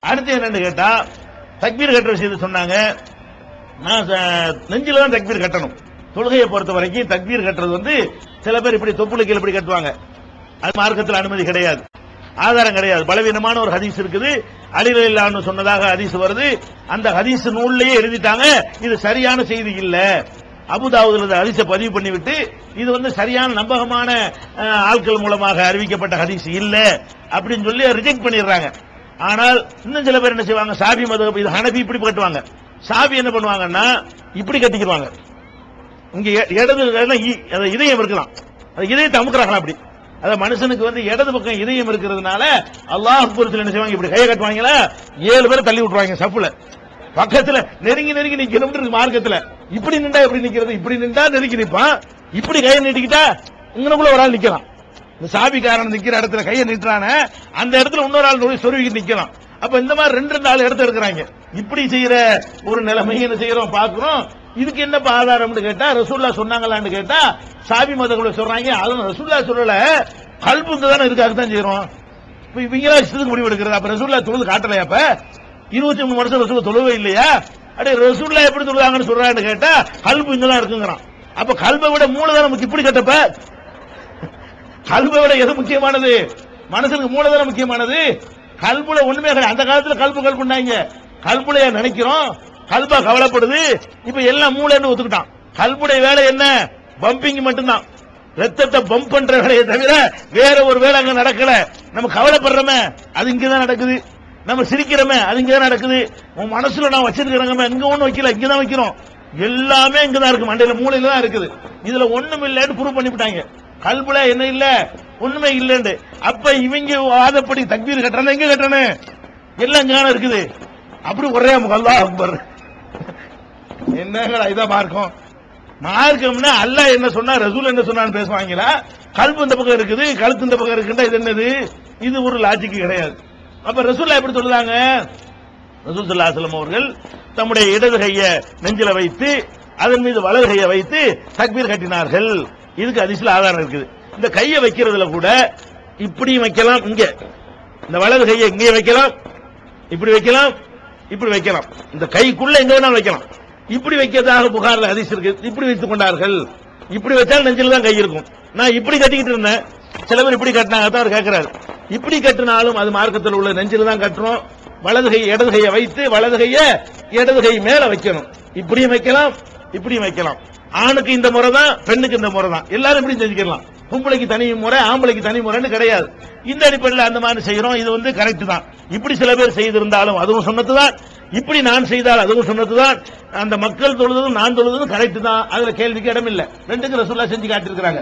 அடுத்து என்னன்னு கேட்டா தக்பீர் கட்டுற விஷயத்தை சொன்னாங்க. நான் நெஞ்சில தான் தக்பீர் கட்டணும். தொழுகையை பொறுத்த வரைக்கும் தக்பீர் கட்டுறது சில பேர் இப்படி தொப்புளை கீழே இப்படி கட்டுவாங்க. அது மார்க்கத்தில் அனுமதி கிடையாது, ஆதாரம் கிடையாது. பலவீனமான ஒரு ஹதீஸ் இருக்குது, அலி ரலியல்லாஹு அன்ஹு சொன்னதாக ஹதீஸ் வருது. அந்த ஹதீஸ் நூல்லையே எழுதிட்டாங்க இது சரியான செய்தி இல்ல. அபூதாவூதுல ஹதீஸை பதிவு பண்ணிவிட்டு இது சரியான நம்பகமான ஆட்கள் மூலமாக அறிவிக்கப்பட்ட ஹதீஸ் இல்ல அப்படின்னு சொல்லி ரிஜெக்ட் பண்ணிடுறாங்க. ஆனால் இன்னும் சில பேர் என்ன செய்வாங்க, ஷாஃபி மதுஹப், இது ஹனபி இப்படி கட்டுவாங்க. ஷாஃபி என்ன பண்ணுவாங்கன்னா இப்படி கட்டிக்கிடுவாங்க. இங்க இடது இதயம் இருக்கலாம், இதயத்தை அமுக்குறாங்களா அப்படி. அத மனுஷனுக்கு இடது பக்கம் இதயம் இருக்கிறதுனால அல்லாஹ் அக்பர் என்ன செய்வாங்க, இப்படி கையை கட்டுவாங்களா 7 பேரை தள்ளி விட்டுருவாங்க சப்புல. பக்கத்துல நெருங்கி நெருங்கி நிக்கணும் மார்க்கத்துல. இப்படி நின்றா எப்படி நிக்கிறது, இப்படி நின்றா நெருங்கி நிற்பான், இப்படி கையை நீட்டிக்கிட்டா இங்கனக்குள்ள ஒரு ஆள் நிக்கலாம். இந்த சாபிக்காரன் நிக்கிற இடத்துல கையை நீட்டுறான அந்த இடத்துல இன்னொரு ஆள் சொருவிக்கு நிக்கலாம். அப்ப இந்த மாதிரி 2 இடத்த இருக்கிறாங்க. இப்படி செய்யற ஒரு நிலைமை என்ன செய்யறோம் பாக்குறோம். இதுக்கு என்ன ஆதாரம் கேட்டா ரசூலுல்லாஹ் சொன்னாங்களான்னு கேட்டா சாபி மதங்களை சொல்றாங்க. அதுவும் ரசூலுல்லாஹ் சொல்லல, கல்பு தானே இருக்காதான் செய்யறோம். இவங்களா இஷ்டத்துக்கு முடிவு எடுக்கிறது. அப்ப ரசூலுல்லாஹ் தொழுது காட்டலையா? அப்ப 23 வருஷம் ரசூலுல்லாஹ் தொழுவே இல்லையா? அப்படியே ரசூலுல்லாஹ் எப்படி தொழுதாங்கன்னு சொல்றான்னு கேட்டா கல்பு இங்கதான் இருக்குங்கிறான். அப்ப கல்பை விட மூலதனம் நமக்கு இப்படி கட்டப்ப கல்பை விட எது முக்கியமானது? மனசுக்கு மூலதனம் முக்கியமானது. கல்புல ஒண்ணுமே கிடையாது. அந்த காலத்துல கல்புண்டாங்க. கல்புலையா நினைக்கிறோம், கல்பா கவலைப்படுது. இப்ப எல்லாம் மூளைன்னு ஒத்துக்கிட்டான். கல்புடைய வேலை என்ன? பம்பிங் மட்டும்தான். ரத்தத்தை பம்ப் பண்ற வேலையை தவிர வேற ஒரு வேலை அங்க நடக்கல. நம்ம கவலைப்படுறோமே அது இங்கதான் நடக்குது. நம்ம சிரிக்கிறோமே அது இங்கதான் நடக்குது. உன் மனசுல நான் வச்சிருக்கிறோங்க இங்க ஒண்ணு வைக்கல, இங்கதான் வைக்கிறோம். எல்லாமே இங்கதான் இருக்கு, மண்டையில மூளையில தான் இருக்குது. இதுல ஒண்ணும் இல்லைன்னு ப்ரூவ் பண்ணிவிட்டாங்க. கல்புல என்ன இல்ல, ஒண்ணுமே இல்லன்னு. அப்ப இவங்க வாதப்படி தக்பீர் கட்டுறாங்க, எங்க கட்டணும்? எல்லாம் ஞானம் இருக்குது. அப்படி ஒரே அல்லாஹ் அக்பர். என்னங்கடா இதான் மார்க்கம்? மார்க்கம்னா அல்லாஹ் என்ன சொன்னா ரசூல் என்ன சொன்னான்னு பேசுவாங்களா? கல்பு இந்த பக்கம் இருக்குது, கழுத்து இந்த பக்கம் இருக்குன்னா இது என்னது? இது ஒரு லாஜிக் கிடையாது. அப்ப ரசூலுல்லாஹ் எப்படி சொல்றாங்க? ரசூல் ஸல்லல்லாஹு அலைஹி வஸல்லம் அவர்கள் தம்முடைய இடது கையை நெஞ்சில வைத்து அதன் மீது வலது கையை வைத்து தக்பீர் கட்டினார்கள். இதுக்கு ஹதீஸ்ல ஆதாரம் இருக்குது. இந்த கையை வைக்கிறதுல கூட இப்படி வைக்கலாம், இங்க இந்த வலது கையை இங்கே வைக்கலாம், இப்படி வைக்கலாம், இப்படி வைக்கலாம். இந்த கைக்குள்ள எங்க வேணாலும் வைக்கலாம். இப்படி வைக்கிறதாக புகார்ல ஹதீஸ் இருக்கு. இப்படி வைத்துக் கொண்டார்கள். இப்படி வச்சால் நெஞ்சில தான் கை இருக்கும். நான் இப்படி கட்டிக்கிட்டு இருந்தேன், சில பேர் இப்படி கட்டினாங்க தான் அவர் கேட்கிறாரு. இப்படி கட்டினாலும் அது மார்க்கத்தில் உள்ள நெஞ்சில தான் கட்டுறோம். வலது கை இடது கையை வைத்து வலது கையை இடது கை மேல வைக்கணும். இப்படியும் வைக்கலாம், இப்படியும் வைக்கலாம். ஆணுக்கு இந்த முறை தான், பெண்ணுக்கு இந்த முறை தான். எல்லாரும் இப்படி செஞ்சுக்கலாம். பொம்பளைக்கு தனி முறை, ஆம்பளைக்கு தனி முறைன்னு கிடையாது. இந்த அடிப்படையில் அந்த மாதிரி செய்யறோம். இது கரெக்ட் தான். இப்படி சில பேர் செய்திருந்தாலும் அதுவும் சுன்னத்து தான். இப்படி நான் செய்தால் அதுவும் சுன்னத்து தான். அந்த மக்கள் தொழுதும் நான் தொழுதும் கரெக்ட் தான். அதுல கேள்விக்கு இடம் இல்லை. ரெண்டுக்கு ரசூலுல்லாஹ் செஞ்சு காட்டியிருக்கிறாங்க.